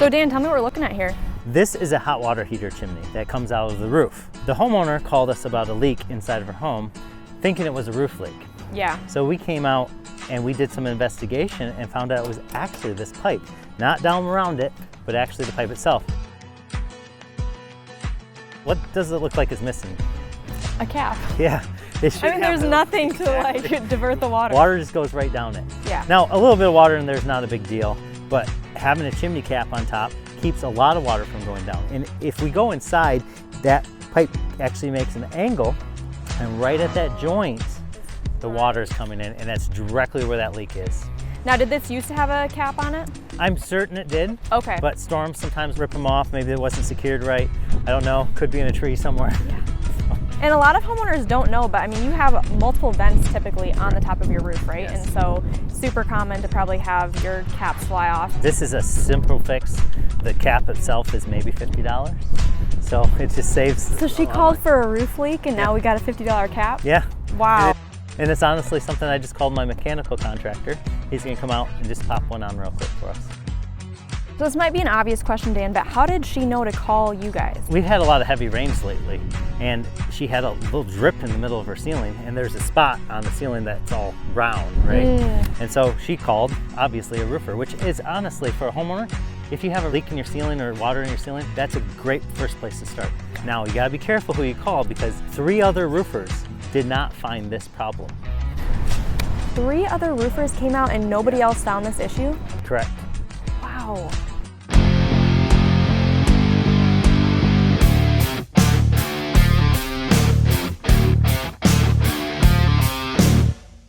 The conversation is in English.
So Dan, tell me what we're looking at here. This is a hot water heater chimney that comes out of the roof. The homeowner called us about a leak inside of her home, thinking it was a roof leak. Yeah. So we came out and we did some investigation and found out it was actually this pipe. Not down around it, but actually the pipe itself. What does it look like is missing? A cap. Yeah. I mean, there's nothing to like divert the water. Water just goes right down it. Yeah. Now, a little bit of water in there is not a big deal, but having a chimney cap on top keeps a lot of water from going down. And if we go inside, that pipe actually makes an angle, and right at that joint, the water is coming in, and that's directly where that leak is. Now, did this used to have a cap on it? I'm certain it did. Okay. But storms sometimes rip them off. Maybe it wasn't secured right. I don't know. Could be in a tree somewhere. Yeah. And a lot of homeowners don't know, but I mean, you have multiple vents typically on the top of your roof, right? Yes. And so super common to probably have your caps fly off. This is a simple fix. The cap itself is maybe $50. So it just saves. So she called for a roof leak and now we got a $50 cap? Yeah. Wow. And it's honestly something I just called my mechanical contractor. He's gonna come out and just pop one on real quick for us. So this might be an obvious question, Dan, but how did she know to call you guys? We've had a lot of heavy rains lately, and she had a little drip in the middle of her ceiling, and there's a spot on the ceiling that's all brown, right? And so she called, obviously, a roofer, which is honestly, for a homeowner, if you have a leak in your ceiling or water in your ceiling, that's a great first place to start. Now, you gotta be careful who you call, because 3 other roofers did not find this problem. 3 other roofers came out and nobody else found this issue? Correct. Wow.